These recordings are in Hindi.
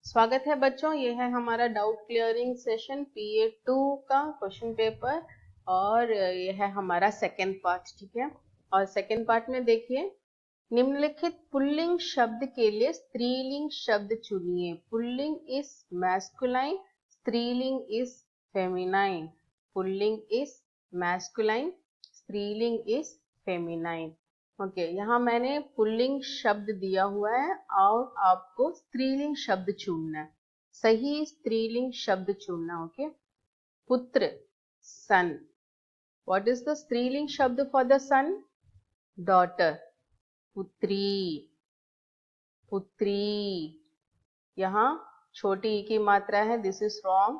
स्वागत है बच्चों, ये है हमारा डाउट क्लियरिंग सेशन PA2 का क्वेश्चन पेपर और ये है हमारा सेकेंड पार्ट। ठीक है, और सेकेंड पार्ट में देखिए, निम्नलिखित पुल्लिंग शब्द के लिए स्त्रीलिंग शब्द चुनिए। पुल्लिंग इज मैस्कुलाइन, स्त्रीलिंग is feminine. Pulling is masculine, स्त्रीलिंग इज फेमिनाइन। ओके, यहाँ मैंने पुल्लिंग शब्द दिया हुआ है और आपको स्त्रीलिंग शब्द चुनना है। सही स्त्रीलिंग शब्द चुनना। ओके, पुत्र, सन। व्हाट इज द स्त्रीलिंग शब्द फॉर द सन? डॉटर, पुत्री, पुत्री। यहाँ छोटी ई की मात्रा है, दिस इज रॉन्ग।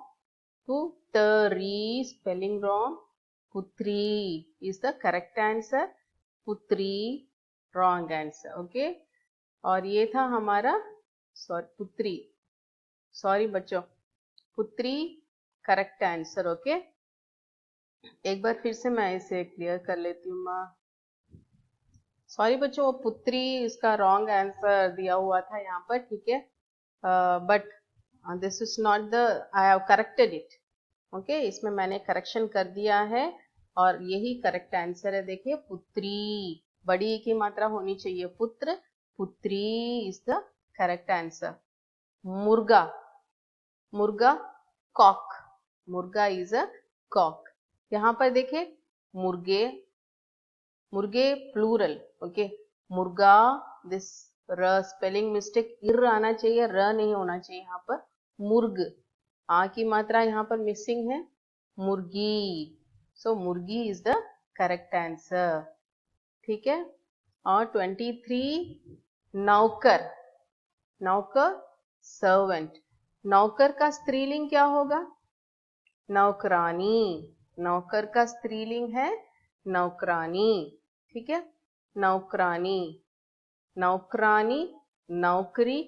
पुतरी, स्पेलिंग रॉन्ग। पुत्री इज द करेक्ट आंसर। पुत्री रॉन्ग आंसर। ओके, और ये था हमारा पुत्री, सॉरी बच्चों, पुत्री करेक्ट आंसर। ओके, एक बार फिर से मैं इसे क्लियर कर लेती हूँ। माँ सॉरी बच्चों, वो पुत्री इसका रॉन्ग आंसर दिया हुआ था यहाँ पर। ठीक है, but this is not the, I have corrected it. Okay, इसमें मैंने करेक्शन कर दिया है और यही करेक्ट आंसर है। देखिए, पुत्री बड़ी की मात्रा होनी चाहिए, पुत्र, पुत्री इज द करेक्ट आंसर। मुर्गा, मुर्गा, कॉक, मुर्गा इज अ कॉक। यहाँ पर देखिए, मुर्गे, मुर्गे प्लूरल। ओके, मुर्गा, दिस र स्पेलिंग मिस्टेक, इर आना चाहिए, र नहीं होना चाहिए यहाँ पर। मुर्ग, आ की मात्रा यहाँ पर मिसिंग है। मुर्गी, सो मुर्गी इज द करेक्ट आंसर। ठीक है, और 23, नौकर, नौकर सर्वेंट। नौकर का स्त्रीलिंग क्या होगा? नौकरानी। नौकर का स्त्रीलिंग है नौकरानी। ठीक है, नौकरानी, नौकरानी, नौकरी,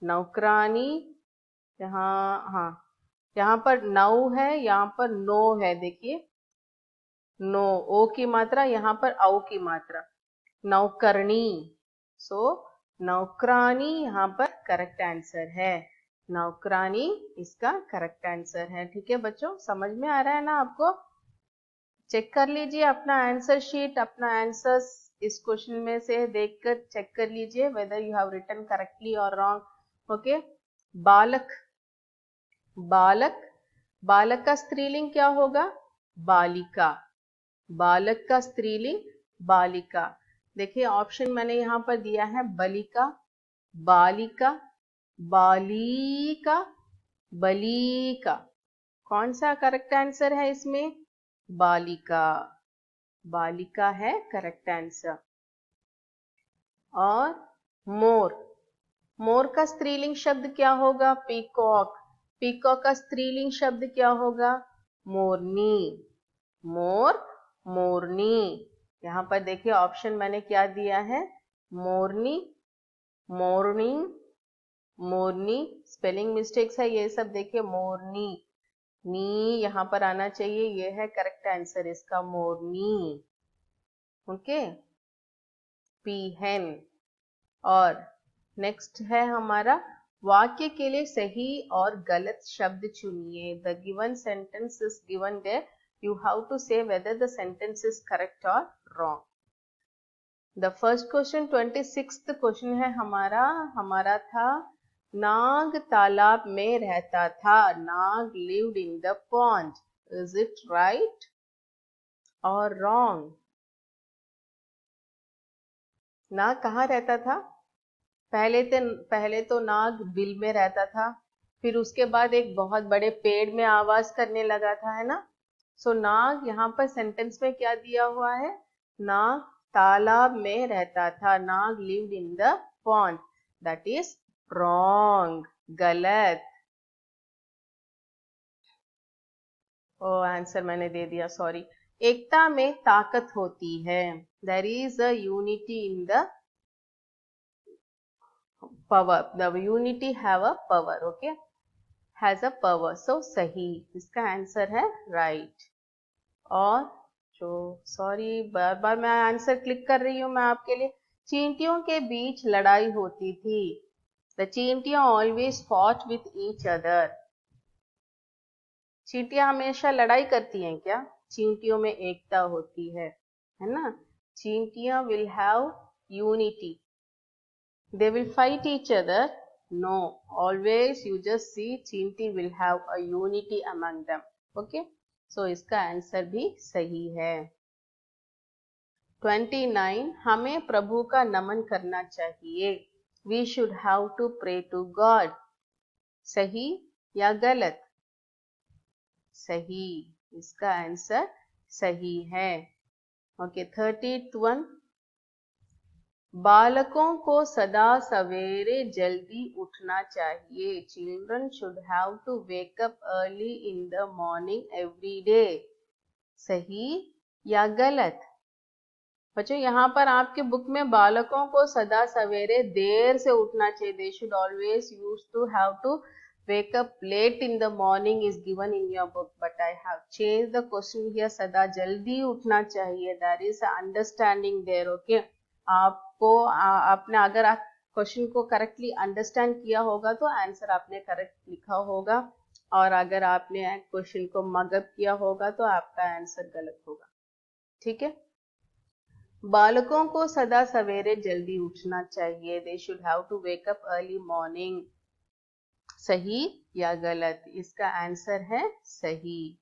नौकरानी। यहाँ, हाँ, यहाँ पर नौ है, यहाँ पर नो है। देखिए, नो, ओ की मात्रा, यहाँ पर औ की मात्रा, नौकरनी। सो नौकरानी यहाँ पर करेक्ट आंसर है। नौकरानी इसका करेक्ट आंसर है। ठीक है बच्चों, समझ में आ रहा है ना आपको? चेक कर लीजिए अपना आंसर शीट, अपना आंसर्स इस क्वेश्चन में से देखकर चेक कर लीजिए whether you have written correctly और रॉन्ग। ओके, बालक, बालक, बालक का स्त्रीलिंग क्या होगा? बालिका। बालक का स्त्रीलिंग बालिका। देखिए, ऑप्शन मैंने यहाँ पर दिया है, बलिका, बालिका, बालिका, बलिका। कौन सा करेक्ट आंसर है इसमें? बालिका, बालिका है करेक्ट आंसर। और मोर, मोर का स्त्रीलिंग शब्द क्या होगा? पीकॉक। पीकॉक का स्त्रीलिंग शब्द क्या होगा? मोरनी। मोर, मोरनी। यहाँ पर देखिए, ऑप्शन मैंने क्या दिया है? मोरनी, मॉर्निंग, मोरनी, स्पेलिंग मिस्टेक्स है ये सब। देखिए, मोरनी, नी यहाँ पर आना चाहिए, ये है करेक्ट आंसर इसका, मोरनी। ओके, पीहेन। और नेक्स्ट है हमारा, वाक्य के लिए सही और गलत शब्द चुनिए। The given sentence is given there, you have to say whether the sentence is correct or wrong. The first question, 26th question है हमारा, हमारा था, नाग तालाब में रहता था। नाग lived in the pond. Is it right or wrong? नाग कहाँ रहता था? पहले तो नाग बिल में रहता था, फिर उसके बाद एक बहुत बड़े पेड़ में आवाज करने लगा था, है ना? सो नाग यहाँ पर सेंटेंस में क्या दिया हुआ है? नाग तालाब में रहता था। नाग lived in the pond. That is wrong, गलत। ओ, आंसर मैंने दे दिया, सॉरी। एकता में ताकत होती है। There is a unity in the power. The unity have a power. Okay, has a power. So सही, इसका आंसर है right. और जो, सॉरी बार बार मैं आंसर क्लिक कर रही हूँ मैं आपके लिए, चींटियों के बीच लड़ाई होती थी। The चींटियां always fought with each other. चींटियां हमेशा लड़ाई करती हैं क्या? चींटियों में एकता होती है ना? चींटियां will have unity. They will fight each other? No. Always you just see चींटी will have a unity among them. Okay? So इसका आंसर भी सही है. 29. हमें प्रभु का नमन करना चाहिए. We should have to pray to God. सही या गलत? सही. इसका आंसर सही है. ओके 31. बालकों को सदा सवेरे जल्दी उठना चाहिए. Children should have to wake up early in the morning every day. सही या गलत? बच्चों यहाँ पर आपके बुक में बालकों को सदा सवेरे देर से उठना चाहिए. They should always used to have to wake up late in the morning is given in your book, but I have changed the question here. सदा जल्दी उठना चाहिए. There is a understanding there. Okay? आपको आपने अगर क्वेश्चन को करेक्टली अंडरस्टैंड किया होगा तो आंसर आपने करेक्ट लिखा होगा, और अगर आपने क्वेश्चन को मगअप किया होगा तो आपका आंसर गलत होगा. ठीक है? बालकों को सदा सवेरे जल्दी उठना चाहिए. They should have to wake up early morning. सही या गलत? इसका आंसर है सही.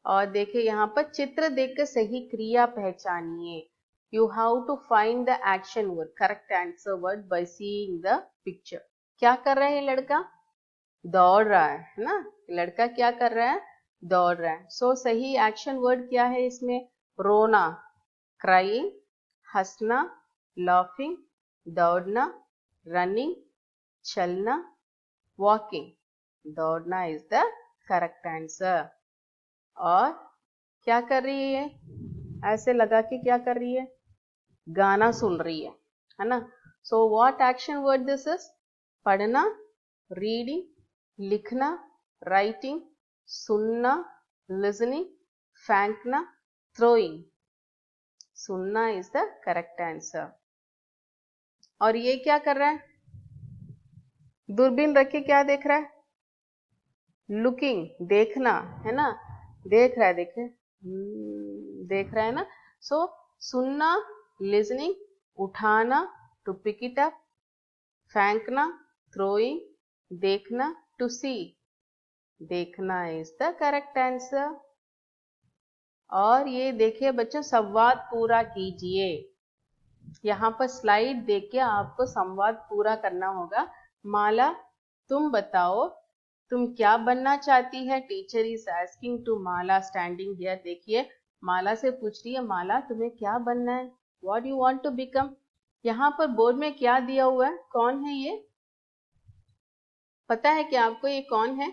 और देखिए यहाँ पर चित्र देखकर सही क्रिया पहचानिए. You have to find the action word, correct answer word by seeing the picture. क्या कर रहा है ये लड़का? दौड़ रहा है ना? लड़का क्या कर रहा है? दौड़ रहा है. सो सही एक्शन वर्ड क्या है इसमें? रोना, crying, हंसना, laughing, दौड़ना, running, चलना, walking. दौड़ना is the correct answer. और क्या कर रही है? ऐसे लगा के क्या कर रही है? गाना सुन रही है ना? So what action word this is? पढ़ना, reading, लिखना, writing, सुनना, listening, फेंकना, throwing. सुनना is the correct answer. और ये क्या कर रहा है? दूरबीन रख के क्या देख रहा है? लुकिंग, देखना है ना? देख रहा है, देखे देख रहा है ना? सो सुनना, लिसनिंग, उठाना, टू पिक इट अप, फेंकना, थ्रोइंग, देखना, टू सी. देखना इज द करेक्ट आंसर. और ये देखिए बच्चों, संवाद पूरा कीजिए. यहाँ पर स्लाइड देख के आपको संवाद पूरा करना होगा. माला, तुम बताओ तुम क्या बनना चाहती है? Teacher is asking to Mala standing here. देखिए माला से पूछ रही है, माला तुम्हें क्या बनना है? What you want to become? यहाँ पर बोर्ड में क्या दिया हुआ है? कौन है ये? पता है क्या आपको ये कौन है?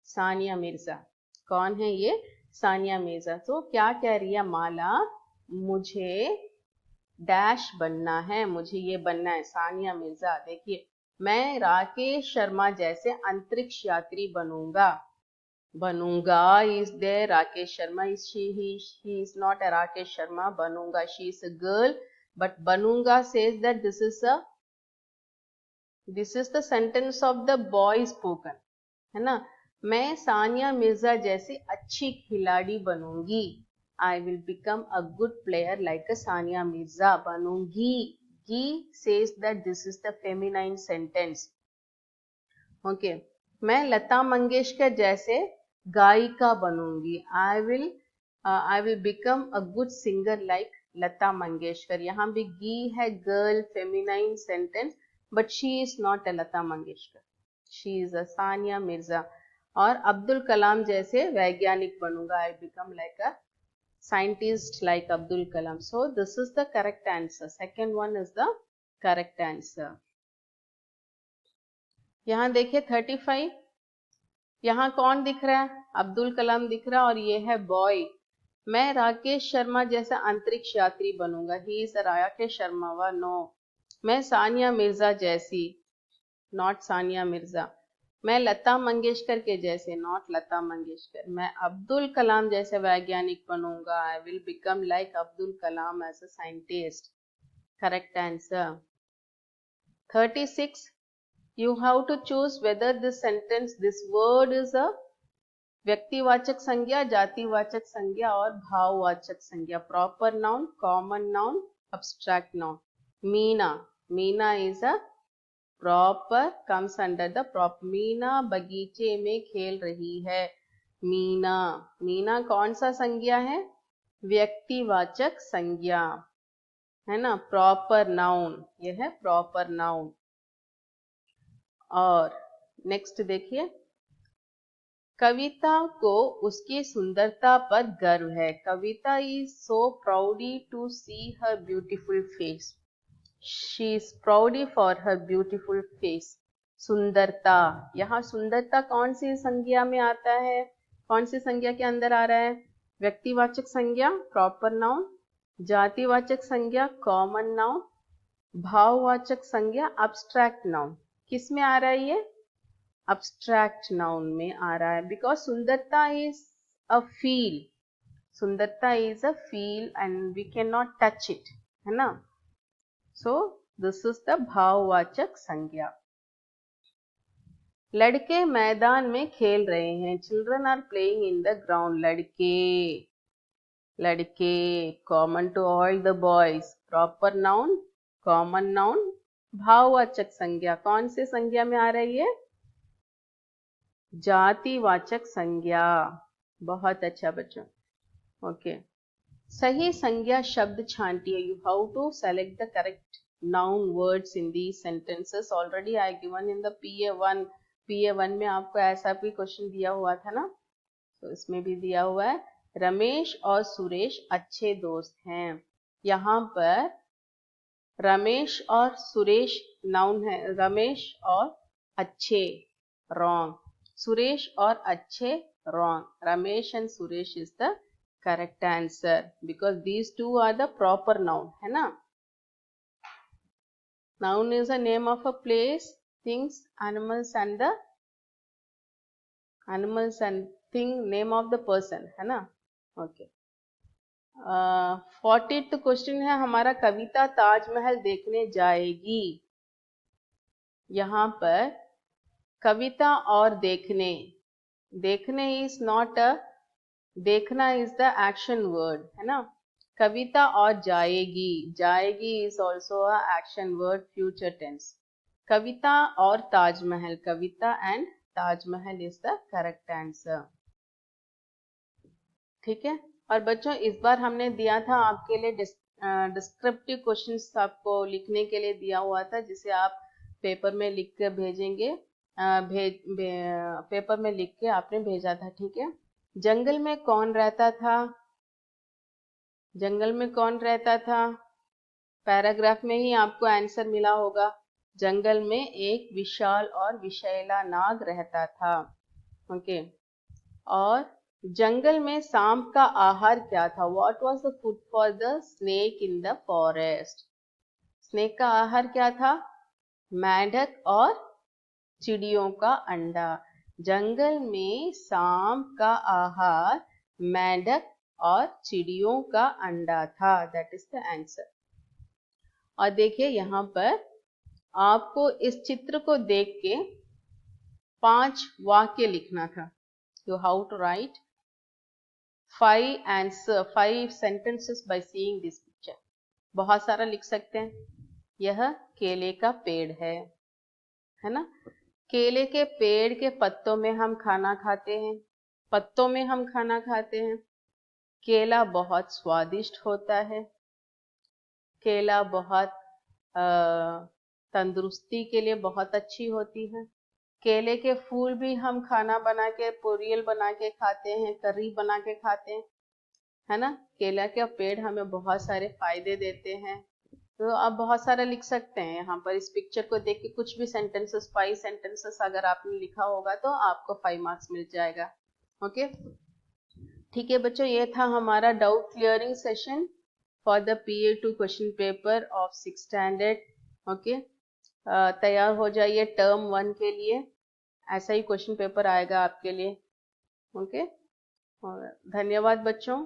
सानिया मिर्जा. कौन है ये? सानिया मिर्जा. तो क्या कह रही है माला? मुझे डैश बनना है, मुझे ये बनना है. सानिया मिर्जा देखिए, मैं राकेश शर्मा जैसे अंतरिक्ष यात्री बनूंगा. बनूंगा is there, Rakesh Sharma is he is not a Rakesh Sharma. बनूंगा, she is a girl, but बनूंगा says that this is the sentence of the boy spoken, है ना? मैं सानिया मिर्जा जैसी अच्छी खिलाड़ी बनूंगी. I will become a good player like a Sania Mirza. बनूंगी, he says that this is the feminine sentence. Okay. मैं लता मंगेशकर जैसे गायिका बनूंगी. I will become a good singer like Lata Mangeshkar. यहाँ भी गी है, girl, feminine sentence, but she is not a Lata Mangeshkar. She is a Sania Mirza. और अब्दुल कलाम जैसे वैज्ञानिक बनूंगा. I become like a scientist like Abdul Kalam. So this is the correct answer. Second one is the correct answer. यहाँ देखिए 35. यहाँ कौन दिख रहा है? अब्दुल कलाम दिख रहा है, और ये है बॉय. मैं राकेश शर्मा जैसा अंतरिक्ष यात्री बनूंगा. ही इज राकेश शर्मा वा? नो. मैं सानिया मिर्जा जैसी, नॉट सानिया मिर्जा. मैं लता मंगेशकर के जैसे, नॉट लता मंगेशकर. मैं अब्दुल कलाम जैसे वैज्ञानिक बनूंगा. I will become like Abdul Kalam as a scientist. Correct answer. 36. You have to choose whether this sentence, this word is a व्यक्तिवाचक संज्ञा, जातिवाचक संज्ञा और भाववाचक संज्ञा. Proper noun, common noun, abstract noun. Meena. Meena is a proper, comes under the proper. Meena बगीचे में खेल रही है. मीना. मीना कौन सा संज्ञा है? व्यक्तिवाचक संज्ञा है ना. Proper noun. यह है प्रॉपर नाउन. और नेक्स्ट देखिए, कविता को उसकी सुंदरता पर गर्व है. Kavita is so proudy to see her beautiful face. She is proudy for her beautiful face. सुंदरता. यहाँ सुंदरता कौन सी संज्ञा में आता है? कौन सी संज्ञा के अंदर आ रहा है? व्यक्तिवाचक संज्ञा प्रॉपर नाउन, जातिवाचक संज्ञा कॉमन नाउन, भाववाचक संज्ञा अब्स्ट्रैक्ट नाउन. किस में आ रहा है ये? अब्स्ट्रैक्ट नाउन में आ रहा है. बिकॉज सुंदरता इज अ फील. सुंदरता is a feel and we can not touch it, है ना. सो दिस इज द भाववाचक संज्ञा. लड़के मैदान में खेल रहे हैं. Children are playing in the ground. लड़के. लड़के common to all the boys. Proper noun, common noun, भाववाचक संज्ञा. कौन से संज्ञा में आ रही है? जातिवाचक संज्ञा. बहुत अच्छा बच्चों. ओके. सही संज्ञा शब्द छांटिए. You how to select the correct noun words in these sentences. already I given in the PA1. PA1 में आपको ऐसा भी क्वेश्चन दिया हुआ था ना, तो इसमें भी दिया हुआ है. रमेश और सुरेश अच्छे दोस्त हैं. यहाँ पर रमेश और सुरेश नाउन है. रमेश और अच्छे wrong. सुरेश और अच्छे wrong. Ramesh and Suresh is the correct answer because these two are the proper noun, है ना. Noun is the name of a place, things, animals and the animals and thing, name of the person, है ना. Okay. 40th क्वेश्चन है हमारा, कविता ताजमहल देखने जाएगी. यहाँ पर कविता और देखने. देखने इज नॉट अ, देखना इज द एक्शन वर्ड, है ना. कविता और जाएगी. जाएगी is also a action word, future tense. Kavita और Taj Mahal. Kavita and Taj Mahal is the correct answer. ठीक है. और बच्चों इस बार हमने दिया था आपके लिए डिस्क्रिप्टिव क्वेश्चंस आपको लिखने के लिए दिया हुआ था, जिसे आप पेपर में लिख कर भेजेंगे. पेपर में लिख के आपने भेजा था. ठीक है. जंगल में कौन रहता था? जंगल में कौन रहता था? पैराग्राफ में ही आपको आंसर मिला होगा. जंगल में एक विशाल और विषैला नाग रहता था. ओके. और जंगल में सांप का आहार क्या था? What was the food for the snake in the forest? Snake का आहार क्या था? मेंढक और चिड़ियों का अंडा. जंगल में सांप का आहार मेंढक और चिड़ियों का अंडा था. That is the answer. और देखिए यहाँ पर आपको इस चित्र को देख के 5 वाक्य लिखना था. You have to write 5 sentences by seeing this picture. बहुत सारा लिख सकते हैं. यह केले का पेड़ है ना. केले के पेड़ के पत्तों में हम खाना खाते हैं. पत्तों में हम खाना खाते हैं. केला बहुत स्वादिष्ट होता है. केला बहुत तंदुरुस्ती के लिए बहुत अच्छी होती है. केले के फूल भी हम खाना बना के, पोरियल बना के खाते हैं, करी बना के खाते हैं, है ना. केला के पेड़ हमें बहुत सारे फायदे देते हैं. तो आप बहुत सारा लिख सकते हैं. यहाँ पर इस पिक्चर को देख के कुछ भी सेंटेंसेस, 5 सेंटेंसेस अगर आपने लिखा होगा तो आपको 5 मार्क्स मिल जाएगा. ओके. ठीक है बच्चों, ये था हमारा doubt clearing session for the PA2 question paper of 6th standard. Okay. तैयार हो जाइए टर्म 1 के लिए. ऐसा ही क्वेश्चन पेपर आएगा आपके लिए. ओके. धन्यवाद बच्चों.